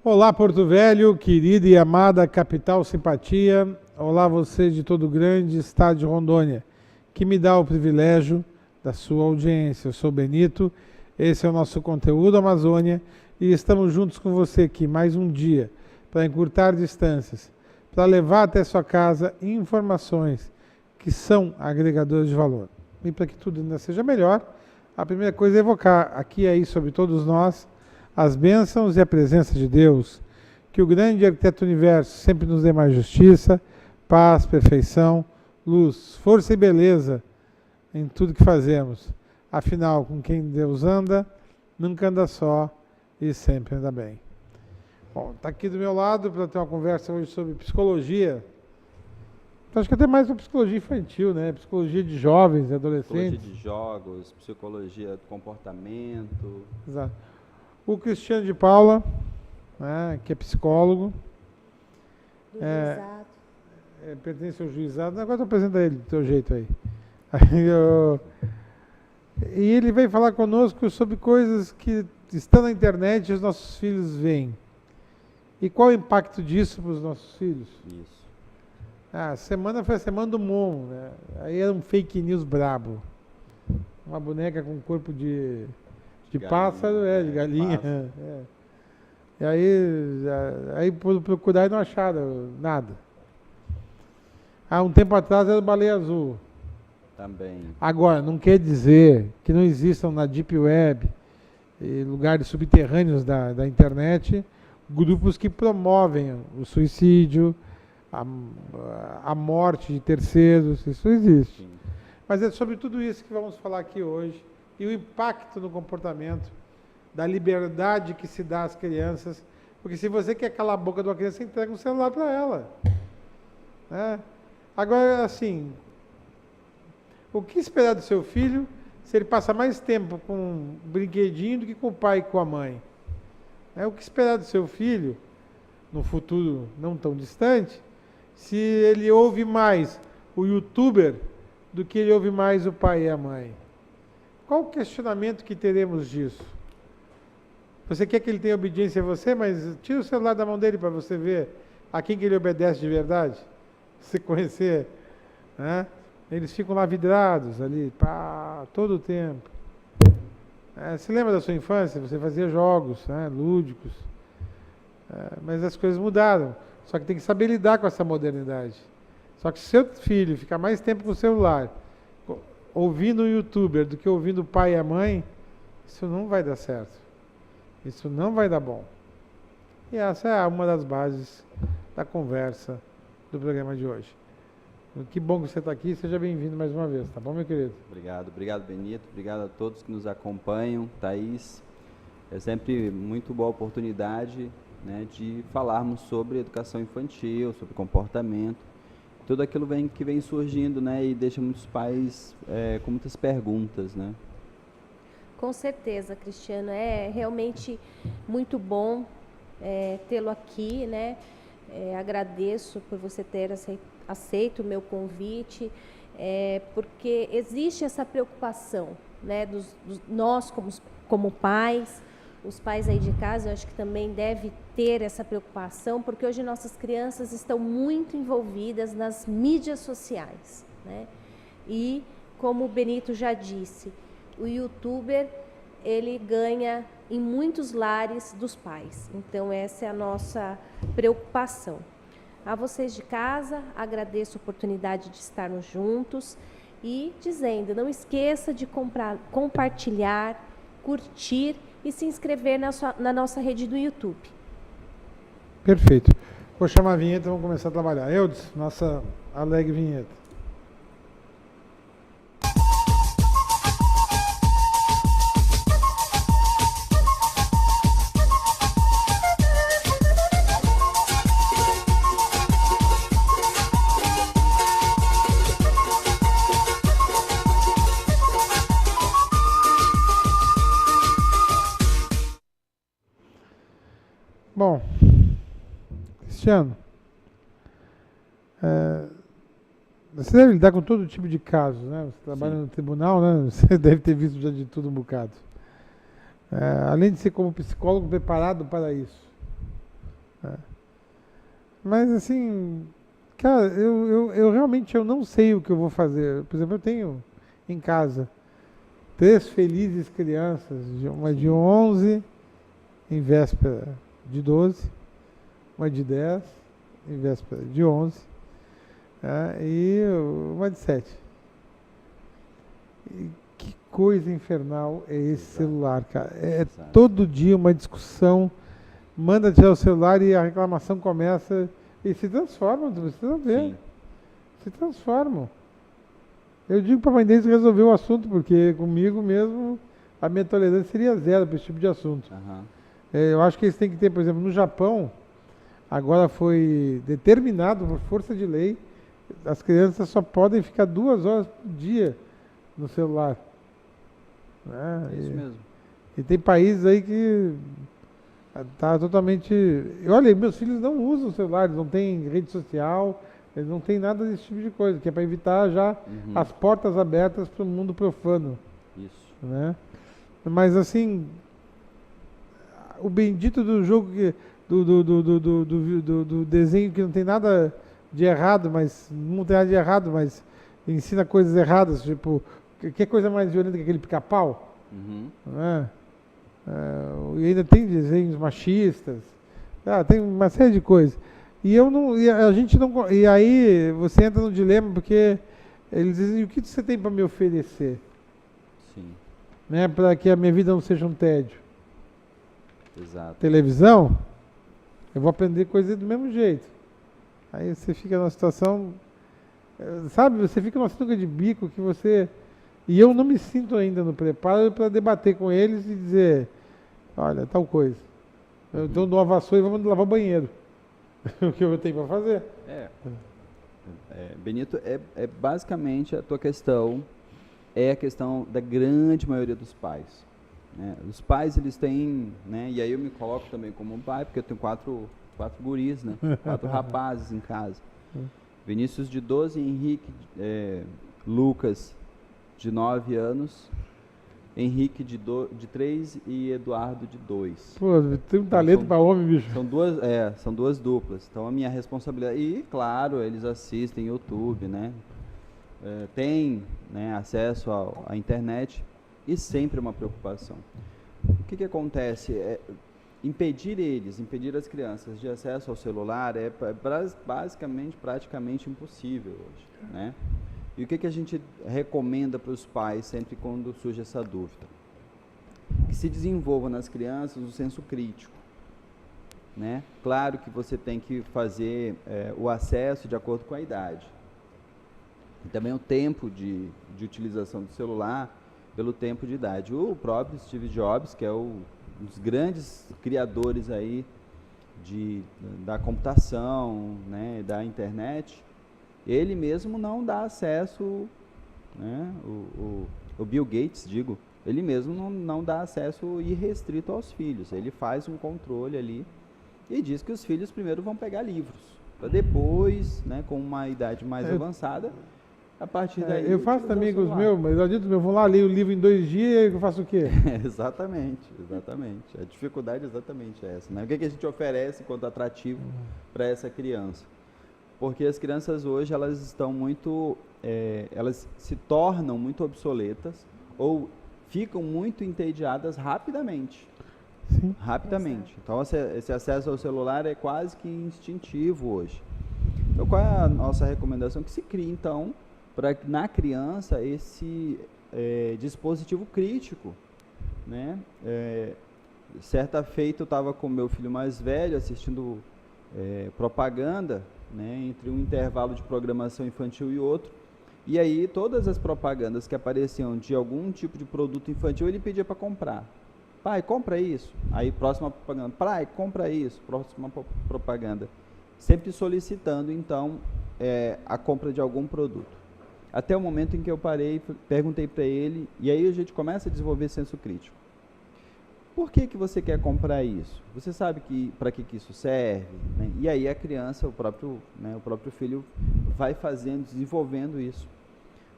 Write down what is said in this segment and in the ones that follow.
Olá, Porto Velho, querida e amada capital simpatia. Olá, você de todo o grande estado de Rondônia, que me dá o privilégio da sua audiência. Eu sou Benito, esse é o nosso conteúdo Amazônia e estamos juntos com você aqui mais um dia para encurtar distâncias, para levar até sua casa informações que são agregadores de valor. E para que tudo ainda seja melhor, a primeira coisa é evocar aqui e aí sobre todos nós as bênçãos e a presença de Deus, que o grande arquiteto do universo sempre nos dê mais justiça, paz, perfeição, luz, força e beleza em tudo que fazemos. Afinal, com quem Deus anda, nunca anda só e sempre anda bem. Bom, está aqui do meu lado para ter uma conversa hoje sobre psicologia. Acho que até mais uma psicologia infantil, né? Psicologia de jovens e adolescentes. Psicologia de jogos, psicologia do comportamento. Exato. O Cristiano de Paula, né, que é psicólogo. Do juizado. Pertence ao juizado. Agora estou apresentando ele do teu jeito aí. E ele vem falar conosco sobre coisas que estão na internet e os nossos filhos veem. E qual o impacto disso para os nossos filhos? Isso. A semana foi a semana do Momo, né? Aí era um fake news brabo. Uma boneca com corpo de pássaro, de galinha. E aí procurar e não acharam nada. Há um tempo atrás era baleia azul. Também. Agora, não quer dizer que não existam na Deep Web, lugares subterrâneos da internet, grupos que promovem o suicídio, a morte de terceiros, isso existe. Sim. Mas é sobre tudo isso que vamos falar aqui hoje. E o impacto no comportamento, da liberdade que se dá às crianças. Porque se você quer calar a boca de uma criança, você entrega um celular para ela. Né? Agora, assim, o que esperar do seu filho se ele passa mais tempo com um brinquedinho do que com o pai e com a mãe? O que esperar do seu filho, no futuro não tão distante, se ele ouve mais o youtuber do que ele ouve mais o pai e a mãe? Qual o questionamento que teremos disso? Você quer que ele tenha obediência a você, mas tira o celular da mão dele para você ver a quem que ele obedece de verdade. Você conhecer, né? Eles ficam lá vidrados ali, todo o tempo. Você lembra da sua infância? Você fazia jogos, né, lúdicos. Mas as coisas mudaram. Só que tem que saber lidar com essa modernidade. Só que se seu filho ficar mais tempo com o celular, ouvindo o youtuber do que ouvindo o pai e a mãe, isso não vai dar certo. Isso não vai dar bom. E essa é uma das bases da conversa do programa de hoje. Que bom que você está aqui, seja bem-vindo mais uma vez, tá bom, meu querido? Obrigado Benito, obrigado a todos que nos acompanham, Thaís. É sempre muito boa oportunidade, né, de falarmos sobre educação infantil, sobre comportamento, tudo aquilo que vem surgindo, né, e deixa muitos pais com muitas perguntas, né? Com certeza, Cristiano, é realmente muito bom tê-lo aqui, né? Agradeço por você ter aceito o meu convite, porque existe essa preocupação, né, nós como pais, os pais aí de casa, eu acho que também deve ter essa preocupação, porque hoje nossas crianças estão muito envolvidas nas mídias sociais, né? E, como o Benito já disse, o youtuber, ele ganha em muitos lares dos pais. Então, essa é a nossa preocupação. A vocês de casa, agradeço a oportunidade de estarmos juntos e dizendo, não esqueça de compartilhar, curtir e se inscrever na nossa rede do YouTube. Perfeito. Vou chamar a vinheta e vamos começar a trabalhar. Eudes, nossa alegre vinheta. Bom, Cristiano, você deve lidar com todo tipo de casos, né? Você trabalha no tribunal, né? Você deve ter visto já de tudo um bocado. Além de ser como psicólogo preparado para isso. Mas assim, cara, eu realmente eu não sei o que eu vou fazer. Por exemplo, eu tenho em casa 3 felizes crianças, uma de 11 em véspera de 12, uma de 10 em véspera de 11, e uma de 7. E que coisa infernal é esse celular, cara. É todo dia uma discussão, manda tirar o celular e a reclamação começa e se transformam, vocês vão ver. Sim. Se transformam. Eu digo para a mãe deles resolver o assunto, porque comigo mesmo a minha tolerância seria 0 para esse tipo de assunto. Aham. Eu acho que eles têm que ter, por exemplo, no Japão, agora foi determinado por força de lei, as crianças só podem ficar 2 horas por dia no celular. Né? É isso mesmo. E tem países aí que tá totalmente. Olha, meus filhos não usam celular, eles não têm rede social, eles não têm nada desse tipo de coisa, que é para evitar já as portas abertas para o mundo profano. Isso. Né? Mas assim, o bendito do jogo do desenho que não tem nada de errado, mas não tem nada de errado, mas ensina coisas erradas, tipo, que coisa mais violenta que aquele pica-pau? Né? E ainda tem desenhos machistas, tem uma série de coisas. E a gente não. E aí você entra no dilema porque eles dizem: o que você tem para me oferecer? Sim. Né, para que a minha vida não seja um tédio. Exato. Televisão, eu vou aprender coisas do mesmo jeito. Aí você fica numa situação, sabe, você fica numa sinuca de bico que você... E eu não me sinto ainda no preparo para debater com eles e dizer, olha, tal coisa. Então dou uma vassoura e vamos lavar o banheiro. O que eu tenho para fazer. Benito, basicamente a tua questão é a questão da grande maioria dos pais. Né? Os pais, eles têm, né? E aí eu me coloco também como um pai, porque eu tenho 4 guris, né? 4 rapazes em casa. Vinícius de 12, Henrique, Lucas de 9 anos, Henrique de 3 e Eduardo de 2. Pô, tem um talento para homem, bicho. São duas duplas. Então a minha responsabilidade... E, claro, eles assistem YouTube, né? Tem, né, acesso à internet e sempre uma preocupação. O que acontece? Impedir as crianças de acesso ao celular é basicamente, praticamente impossível hoje, né? E o que a gente recomenda para os pais sempre quando surge essa dúvida? Que se desenvolva nas crianças o senso crítico, né? Claro que você tem que fazer o acesso de acordo com a idade. E também o tempo de utilização do celular pelo tempo de idade. O próprio Steve Jobs, que é um dos grandes criadores aí da computação, né, da internet, ele mesmo não dá acesso, né, o Bill Gates, ele mesmo não dá acesso irrestrito aos filhos. Ele faz um controle ali e diz que os filhos primeiro vão pegar livros, para depois, né, com uma idade mais avançada, a partir daí... Eu faço também com os meus, mas eu digo, vão lá ler o livro em 2 dias e eu faço o quê? Exatamente. A dificuldade é exatamente essa, né? O que a gente oferece enquanto atrativo para essa criança? Porque as crianças hoje, elas estão muito... elas se tornam muito obsoletas ou ficam muito entediadas rapidamente. Sim. Rapidamente. Então, esse acesso ao celular é quase que instintivo hoje. Então, qual é a nossa recomendação? Que se crie, então, na criança, esse dispositivo crítico, né? Certa feita, eu estava com meu filho mais velho assistindo propaganda, né, entre um intervalo de programação infantil e outro, e aí todas as propagandas que apareciam de algum tipo de produto infantil, ele pedia para comprar. Pai, compra isso. Aí, próxima propaganda. Pai, compra isso. Próxima propaganda. Sempre solicitando, então, a compra de algum produto. Até o momento em que eu parei, perguntei para ele, e aí a gente começa a desenvolver senso crítico. Por que você quer comprar isso? Você sabe para que isso serve? Né? E aí a criança, o próprio filho, vai desenvolvendo isso.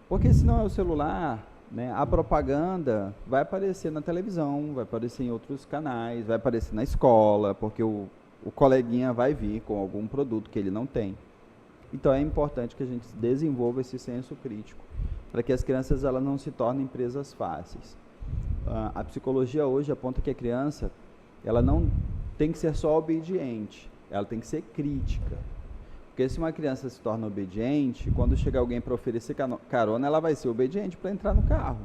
Porque se não é o celular, né, a propaganda vai aparecer na televisão, vai aparecer em outros canais, vai aparecer na escola, porque o o coleguinha vai vir com algum produto que ele não tem. Então é importante que a gente desenvolva esse senso crítico, para que as crianças elas não se tornem presas fáceis. A psicologia hoje aponta que a criança ela não tem que ser só obediente, ela tem que ser crítica. Porque se uma criança se torna obediente, quando chegar alguém para oferecer carona, ela vai ser obediente para entrar no carro.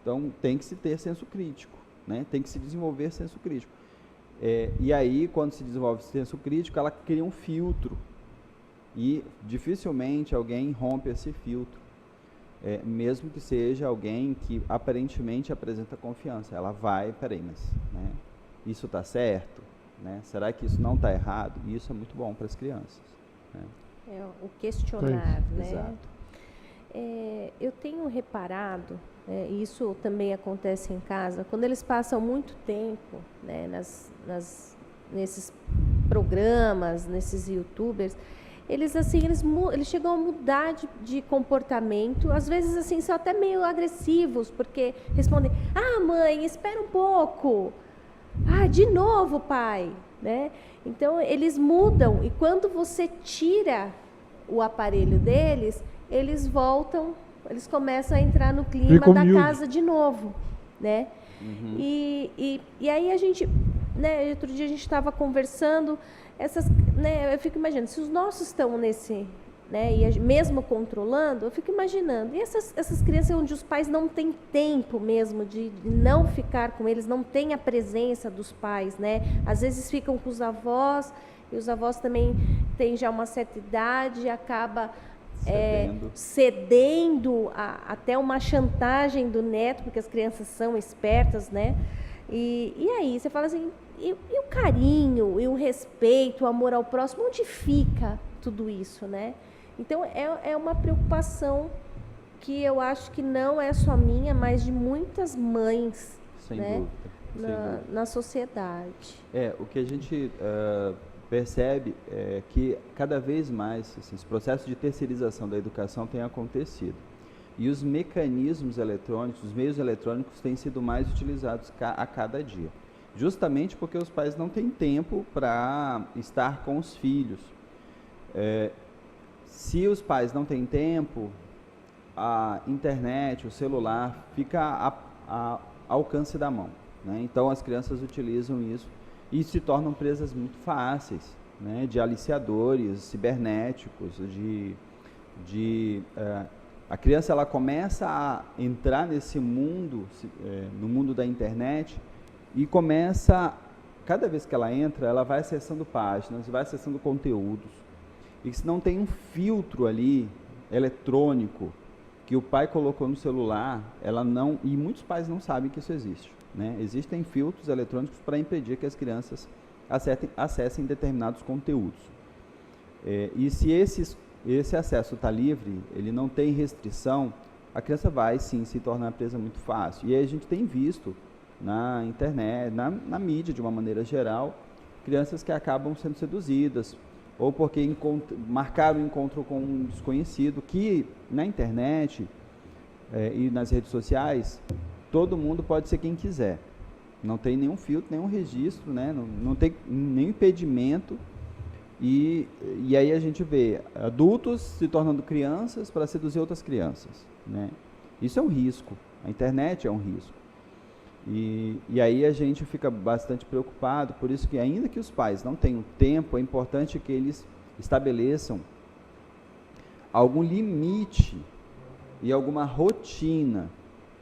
Então tem que se ter senso crítico, né? Tem que se desenvolver senso crítico. E aí, quando se desenvolve senso crítico, ela cria um filtro. E dificilmente alguém rompe esse filtro. Mesmo que seja alguém que aparentemente apresenta confiança. Ela vai, peraí, mas né, isso está certo? Né? Será que isso não está errado? E isso é muito bom para as crianças. Né? O questionar, né? Exato. Eu tenho reparado, e isso também acontece em casa, quando eles passam muito tempo, né, nesses programas, nesses youtubers, eles chegam a mudar de comportamento, às vezes assim, são até meio agressivos, porque respondem, mãe, espera um pouco, de novo, pai, né? Então, eles mudam, e quando você tira o aparelho deles, eles voltam, eles começam a entrar no clima da casa de novo, né? Uhum. E aí a gente, né, outro dia a gente estava conversando, né, eu fico imaginando, se os nossos estão nesse, né, e mesmo controlando, eu fico imaginando, e essas crianças onde os pais não têm tempo mesmo de não ficar com eles, não tem a presença dos pais, né? Às vezes ficam com os avós, e os avós também têm já uma certa idade, e acaba cedendo até uma chantagem do neto, porque as crianças são espertas, né? E aí, você fala assim, e o carinho, e o respeito, o amor ao próximo, onde fica tudo isso, né? Então, é uma preocupação que eu acho que não é só minha, mas de muitas mães, sem né? dúvida. Na sociedade. O que a gente percebe é que cada vez mais assim, esse processo de terceirização da educação tem acontecido. E os mecanismos eletrônicos, os meios eletrônicos têm sido mais utilizados a cada dia. Justamente porque os pais não têm tempo para estar com os filhos. Se os pais não têm tempo, a internet, o celular fica ao alcance da mão, né? Então as crianças utilizam isso e se tornam presas muito fáceis, né? De aliciadores cibernéticos, a criança ela começa a entrar nesse mundo, no mundo da internet, e começa, cada vez que ela entra, ela vai acessando páginas, vai acessando conteúdos, e se não tem um filtro ali, eletrônico, que o pai colocou no celular, e muitos pais não sabem que isso existe, né? Existem filtros eletrônicos para impedir que as crianças acessem determinados conteúdos. E se esse acesso está livre, ele não tem restrição, a criança vai sim se tornar presa muito fácil. E aí a gente tem visto na internet, na mídia de uma maneira geral, crianças que acabam sendo seduzidas, ou porque marcaram o encontro com um desconhecido, que na internet e nas redes sociais, todo mundo pode ser quem quiser. Não tem nenhum filtro, nenhum registro, né? Não tem nenhum impedimento. E aí a gente vê adultos se tornando crianças para seduzir outras crianças, né? Isso é um risco, a internet é um risco. E aí a gente fica bastante preocupado, por isso que ainda que os pais não tenham tempo, é importante que eles estabeleçam algum limite e alguma rotina.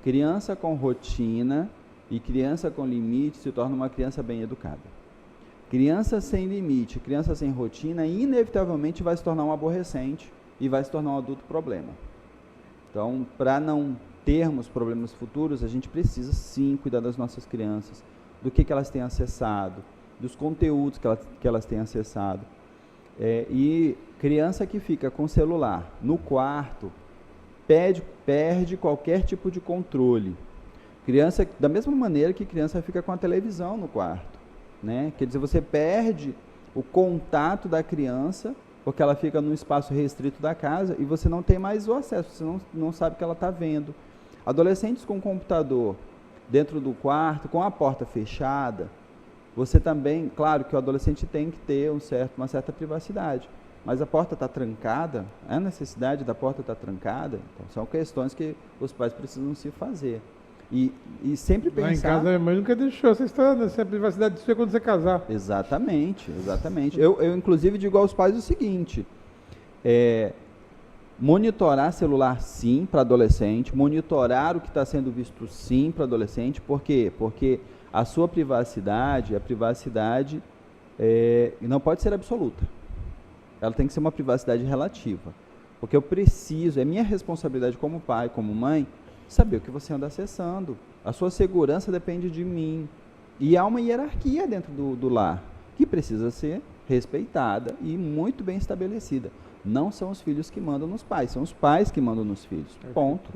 Criança com rotina e criança com limite se torna uma criança bem educada. Criança sem limite, criança sem rotina, inevitavelmente vai se tornar um aborrecente e vai se tornar um adulto problema. Então, para não termos problemas futuros, a gente precisa sim cuidar das nossas crianças, do que elas têm acessado, dos conteúdos que elas têm acessado. E criança que fica com o celular no quarto, perde qualquer tipo de controle. Criança, da mesma maneira que criança fica com a televisão no quarto, né? Quer dizer, você perde o contato da criança, porque ela fica num espaço restrito da casa e você não tem mais o acesso, você não sabe o que ela está vendo. Adolescentes com computador dentro do quarto, com a porta fechada, você também, claro que o adolescente tem que ter uma certa privacidade, mas a porta está trancada, a necessidade da porta estar trancada, então são questões que os pais precisam se fazer. E sempre pensar... Lá em casa, a minha mãe nunca deixou essa história, nessa privacidade disso é quando você casar. Exatamente, exatamente. Eu inclusive, digo aos pais o seguinte, monitorar celular, sim, para adolescente, monitorar o que está sendo visto, sim, para adolescente. Por quê? Porque a sua privacidade, não pode ser absoluta. Ela tem que ser uma privacidade relativa. Porque eu preciso, é minha responsabilidade como pai, como mãe, saber o que você anda acessando. A sua segurança depende de mim. E há uma hierarquia dentro do lar, que precisa ser respeitada e muito bem estabelecida. Não são os filhos que mandam nos pais, são os pais que mandam nos filhos. Ponto.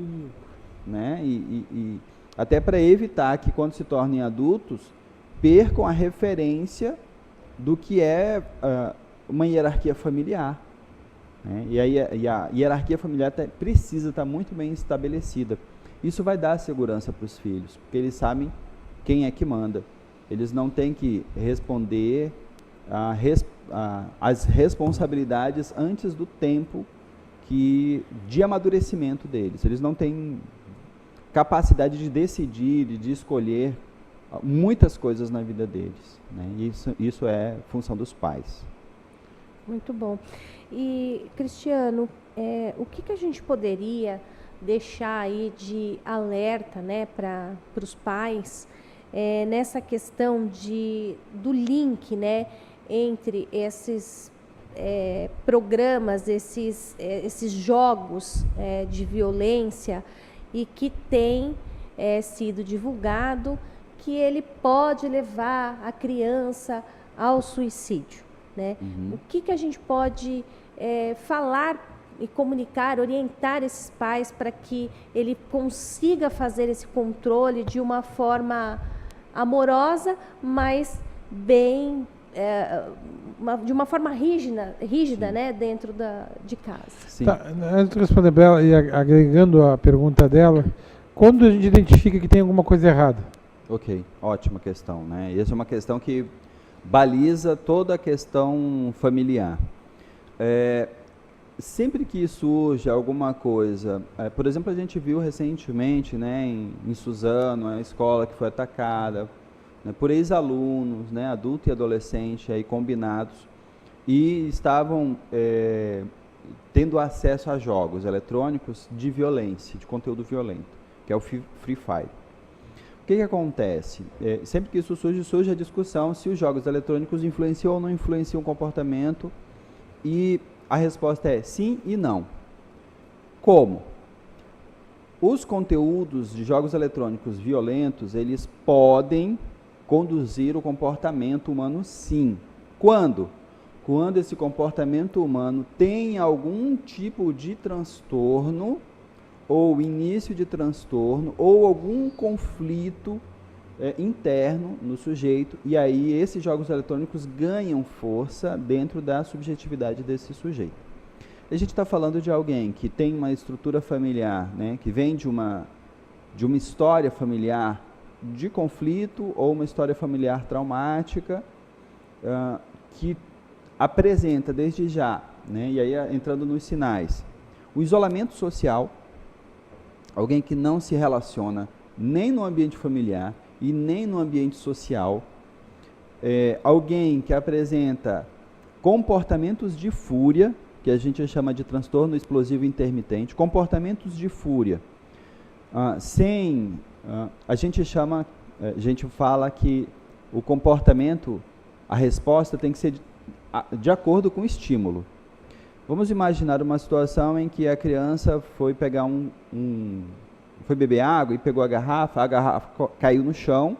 Né? E até para evitar que, quando se tornem adultos, percam a referência do que é uma hierarquia familiar. Né? E a hierarquia familiar precisa estar muito bem estabelecida. Isso vai dar segurança para os filhos, porque eles sabem quem é que manda. Eles não têm que responder as responsabilidades antes do tempo de amadurecimento deles. Eles não têm capacidade de decidir, de escolher muitas coisas na vida deles. Né? Isso é função dos pais. Muito bom. E, Cristiano, o que a gente poderia deixar aí de alerta, né, para os pais nessa questão do link, né, entre esses programas, esses jogos de violência e que tem sido divulgado que ele pode levar a criança ao suicídio, né? Uhum. O que a gente pode falar e comunicar, orientar esses pais para que ele consiga fazer esse controle de uma forma amorosa, mas bem, de uma forma rígida, né, dentro de casa. Sim. Tá, antes de responder para ela e agregando a pergunta dela, quando a gente identifica que tem alguma coisa errada? Ok, ótima questão, né? E essa é uma questão que baliza toda a questão familiar. Sempre que surge alguma coisa, por exemplo, a gente viu recentemente, né, em Suzano, a escola que foi atacada, né, por ex-alunos, né, adulto e adolescente, aí combinados, e estavam tendo acesso a jogos eletrônicos de violência, de conteúdo violento, que é o Free Fire. O que acontece? Sempre que isso surge a discussão se os jogos eletrônicos influenciam ou não influenciam o comportamento, e a resposta é sim e não. Como? Os conteúdos de jogos eletrônicos violentos, eles podem conduzir o comportamento humano, sim. Quando? Quando esse comportamento humano tem algum tipo de transtorno, ou início de transtorno, ou algum conflito interno no sujeito, e aí esses jogos eletrônicos ganham força dentro da subjetividade desse sujeito. A gente está falando de alguém que tem uma estrutura familiar, né, que vem de uma história familiar de conflito, ou uma história familiar traumática, que apresenta desde já, né, e aí entrando nos sinais, o isolamento social, alguém que não se relaciona nem no ambiente familiar e nem no ambiente social, alguém que apresenta comportamentos de fúria, que a gente chama de transtorno explosivo intermitente, comportamentos de fúria, a gente fala que o comportamento, a resposta tem que ser de acordo com o estímulo. Vamos imaginar uma situação em que a criança foi pegar foi beber água e pegou a garrafa caiu no chão,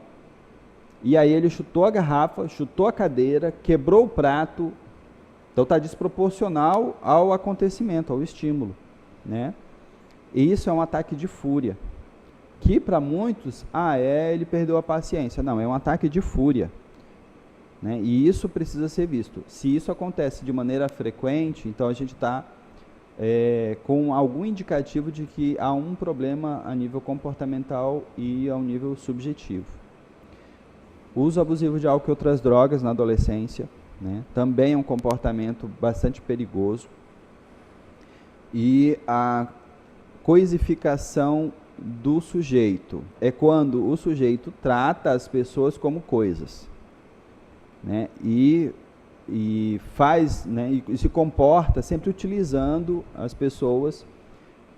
e aí ele chutou a garrafa, chutou a cadeira, quebrou o prato, então está desproporcional ao acontecimento, ao estímulo, né? E isso é um ataque de fúria, que para muitos, ele perdeu a paciência. Não, é um ataque de fúria. Né? E isso precisa ser visto. Se isso acontece de maneira frequente, então a gente está com algum indicativo de que há um problema a nível comportamental e a um nível subjetivo. Uso abusivo de álcool e outras drogas na adolescência, né? Também é um comportamento bastante perigoso. E a coisificação do sujeito é quando o sujeito trata as pessoas como coisas, né? E faz, né? E se comporta sempre utilizando as pessoas.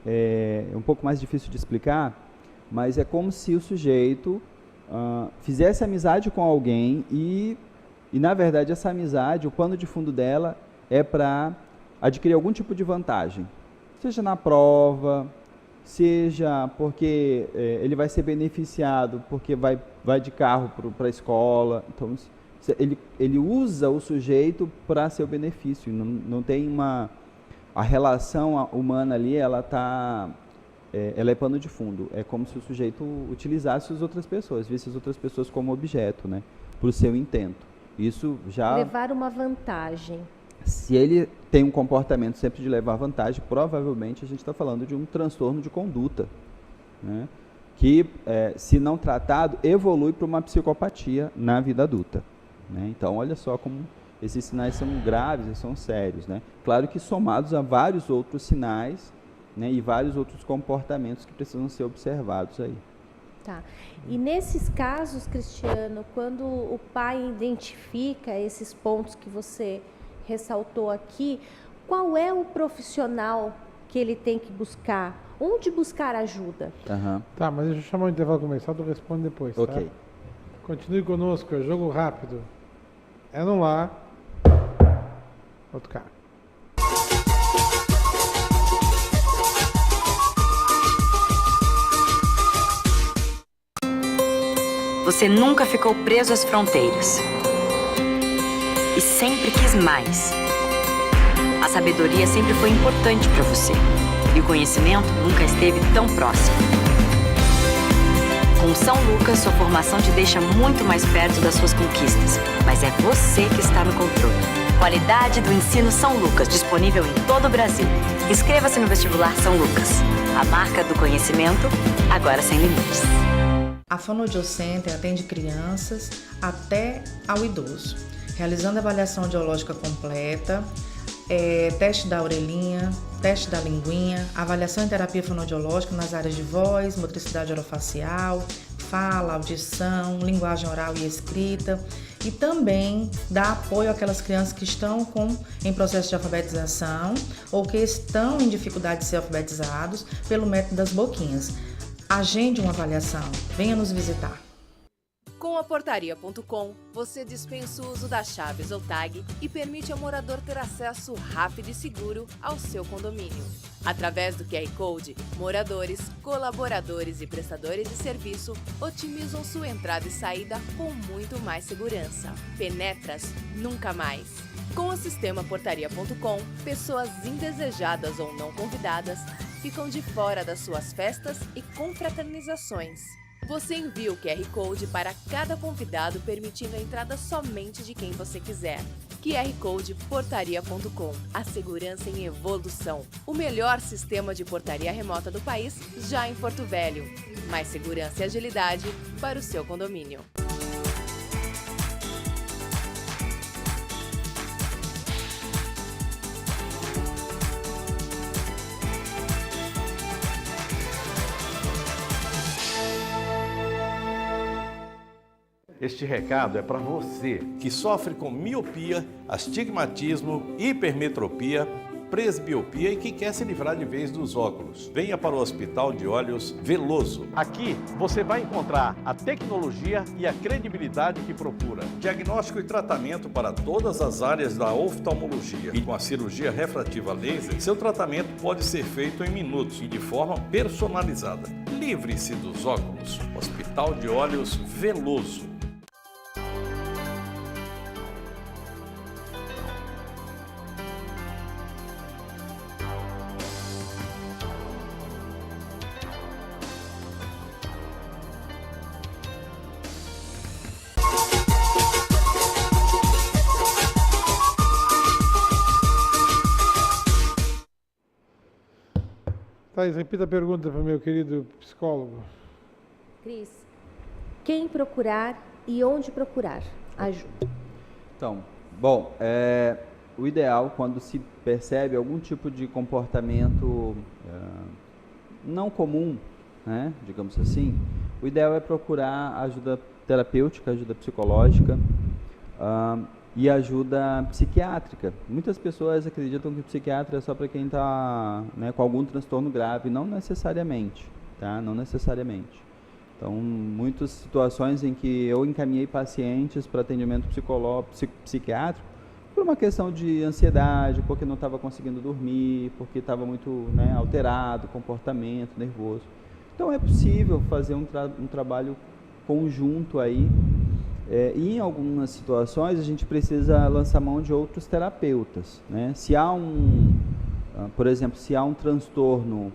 É um pouco mais difícil de explicar, mas é como se o sujeito fizesse amizade com alguém e na verdade essa amizade, o pano de fundo dela é para adquirir algum tipo de vantagem, seja na prova, seja porque ele vai ser beneficiado porque vai de carro para a escola. Então ele usa o sujeito para seu benefício, não tem a relação humana ali, ela é pano de fundo. É como se o sujeito utilizasse as outras pessoas, visse as outras pessoas como objeto, né, para o seu intento. Isso já... Levar uma vantagem. Se ele tem um comportamento sempre de levar vantagem, provavelmente a gente está falando de um transtorno de conduta, né, que, se não tratado, evolui para uma psicopatia na vida adulta, né? Então, olha só como esses sinais são graves e são sérios, né? Claro que somados a vários outros sinais, né, e vários outros comportamentos que precisam ser observados aí. Tá. E nesses casos, Cristiano, quando o pai identifica esses pontos que você ressaltou aqui, qual é o profissional que ele tem que buscar? Onde buscar ajuda? Uhum. Tá, mas deixa eu chamar o intervalo começar, tu responde depois, tá? Ok. Continue conosco, é jogo rápido. É no lá. Outro cara. Você nunca ficou preso às fronteiras e sempre quis mais. A sabedoria sempre foi importante para você e o conhecimento nunca esteve tão próximo. Com São Lucas, sua formação te deixa muito mais perto das suas conquistas, mas é você que está no controle. Qualidade do ensino São Lucas, disponível em todo o Brasil. Inscreva-se no vestibular São Lucas. A marca do conhecimento, agora sem limites. A Fonoaudiocenter atende crianças até ao idoso, realizando avaliação audiológica completa, teste da orelhinha, teste da linguinha, avaliação em terapia fonoaudiológica nas áreas de voz, motricidade orofacial, fala, audição, linguagem oral e escrita, e também dá apoio àquelas crianças que estão em processo de alfabetização ou que estão em dificuldade de ser alfabetizados pelo método das boquinhas. Agende uma avaliação, venha nos visitar. Com a Portaria.com, você dispensa o uso das chaves ou tag e permite ao morador ter acesso rápido e seguro ao seu condomínio. Através do QR Code, moradores, colaboradores e prestadores de serviço otimizam sua entrada e saída com muito mais segurança. Penetras nunca mais. Com o sistema Portaria.com, pessoas indesejadas ou não convidadas ficam de fora das suas festas e confraternizações. Você envia o QR Code para cada convidado, permitindo a entrada somente de quem você quiser. QR Code Portaria.com. A segurança em evolução. O melhor sistema de portaria remota do país, já em Porto Velho. Mais segurança e agilidade para o seu condomínio. Este recado é para você que sofre com miopia, astigmatismo, hipermetropia, presbiopia e que quer se livrar de vez dos óculos. Venha para o Hospital de Olhos Veloso. Aqui você vai encontrar a tecnologia e a credibilidade que procura. Diagnóstico e tratamento para todas as áreas da oftalmologia. E com a cirurgia refrativa laser, seu tratamento pode ser feito em minutos e de forma personalizada. Livre-se dos óculos. Hospital de Olhos Veloso. Thaís, repita a pergunta para o meu querido psicólogo. Cris, quem procurar e onde procurar ajuda? Então, bom, o ideal quando se percebe algum tipo de comportamento não comum, né, digamos assim, o ideal é procurar ajuda terapêutica, ajuda psicológica e ajuda psiquiátrica. Muitas pessoas acreditam que o psiquiatra é só para quem está, né, com algum transtorno grave, não necessariamente, tá? Não necessariamente. Então, muitas situações em que eu encaminhei pacientes para atendimento psiquiátrico por uma questão de ansiedade, porque não estava conseguindo dormir, porque estava muito, né, alterado, comportamento, nervoso. Então, é possível fazer um trabalho conjunto aí, e em algumas situações a gente precisa lançar mão de outros terapeutas, né? Se há por exemplo, se há um transtorno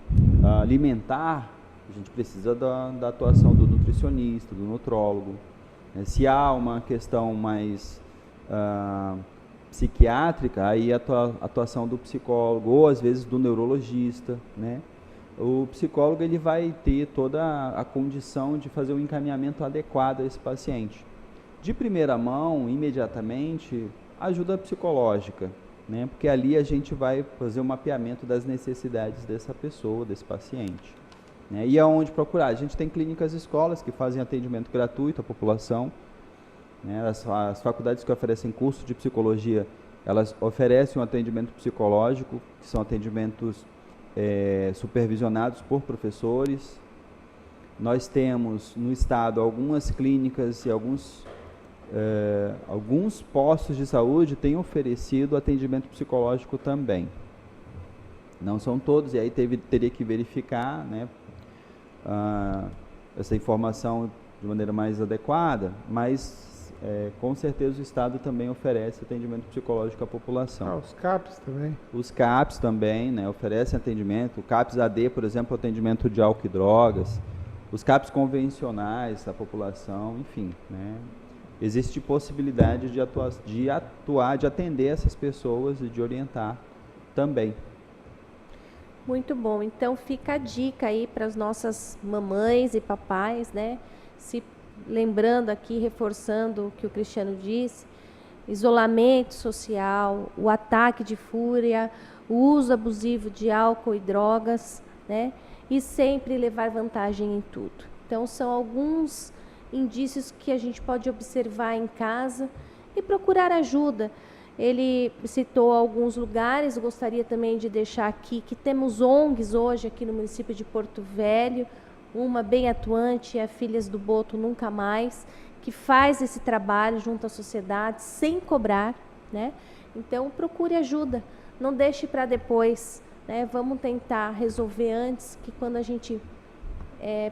alimentar, a gente precisa da atuação do nutricionista, do nutrólogo. Se há uma questão mais psiquiátrica, aí a atuação do psicólogo ou às vezes do neurologista, né? O psicólogo ele vai ter toda a condição de fazer um encaminhamento adequado a esse paciente. De primeira mão, imediatamente, ajuda psicológica, né? Porque ali a gente vai fazer um mapeamento das necessidades dessa pessoa, desse paciente, né? E aonde procurar? A gente tem clínicas e escolas que fazem atendimento gratuito à população, né? As faculdades que oferecem curso de psicologia, elas oferecem um atendimento psicológico, que são atendimentos supervisionados por professores. Nós temos no estado algumas clínicas e alguns postos de saúde têm oferecido atendimento psicológico também. Não são todos, e aí teria que verificar, né, essa informação de maneira mais adequada, mas com certeza o Estado também oferece atendimento psicológico à população. Os CAPs também. Os CAPs também, né, oferecem atendimento. O CAPs AD, por exemplo, atendimento de álcool e drogas. Os CAPs convencionais à população, enfim, né, existe possibilidade de atender essas pessoas e de orientar também. Muito bom. Então fica a dica aí para as nossas mamães e papais, né? Lembrando aqui, reforçando o que o Cristiano disse, isolamento social, o ataque de fúria, o uso abusivo de álcool e drogas, né? E sempre levar vantagem em tudo. Então são alguns indícios que a gente pode observar em casa e procurar ajuda. Ele citou alguns lugares, gostaria também de deixar aqui que temos ONGs hoje aqui no município de Porto Velho, uma bem atuante, a Filhas do Boto Nunca Mais, que faz esse trabalho junto à sociedade sem cobrar, né? Então procure ajuda, não deixe para depois, né? Vamos tentar resolver antes, que quando a gente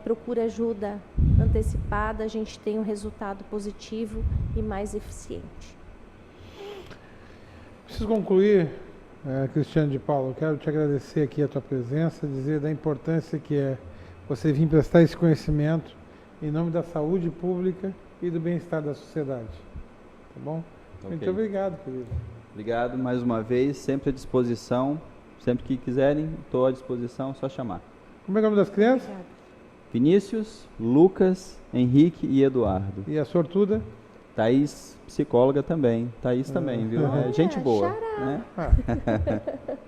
procura ajuda antecipada, a gente tem um resultado positivo e mais eficiente. Preciso concluir, Cristiano de Paulo, quero te agradecer aqui a tua presença, dizer da importância que é você vir prestar esse conhecimento em nome da saúde pública e do bem-estar da sociedade. Tá bom? Okay. Muito obrigado, querido. Obrigado mais uma vez, sempre à disposição. Sempre que quiserem, estou à disposição, só chamar. Como é o nome das crianças? Obrigada. Vinícius, Lucas, Henrique e Eduardo. E a sortuda? Thaís, psicóloga também. Thaís também, viu? Gente boa. Né?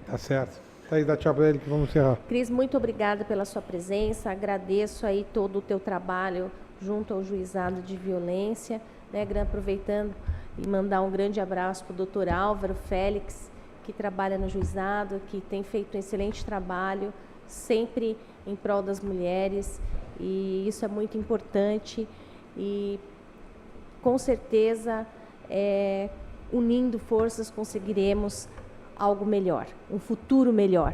Tá certo. Thaís, dá tchau para ele que vamos encerrar. Cris, muito obrigada pela sua presença. Agradeço aí todo o teu trabalho junto ao Juizado de Violência, né? Aproveitando e mandar um grande abraço para o doutor Álvaro Félix, que trabalha no Juizado, que tem feito um excelente trabalho, sempre em prol das mulheres, e isso é muito importante. E com certeza, unindo forças, conseguiremos algo melhor, um futuro melhor.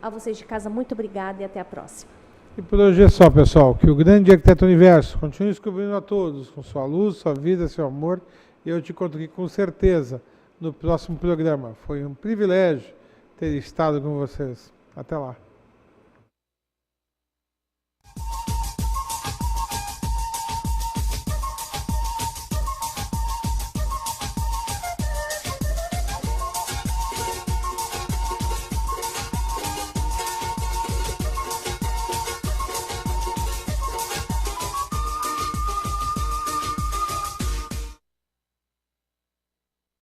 A vocês de casa, muito obrigada e até a próxima. E por hoje é só, pessoal. Que o grande arquiteto universo continue descobrindo a todos com sua luz, sua vida, seu amor. E eu te encontro aqui com certeza no próximo programa. Foi um privilégio ter estado com vocês. Até lá.